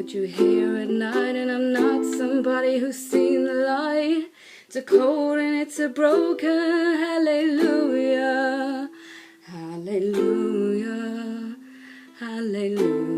put you here at night, and I'm not somebody who's seen the light. It's a cold and it's a broken hallelujah, hallelujah, hallelujah.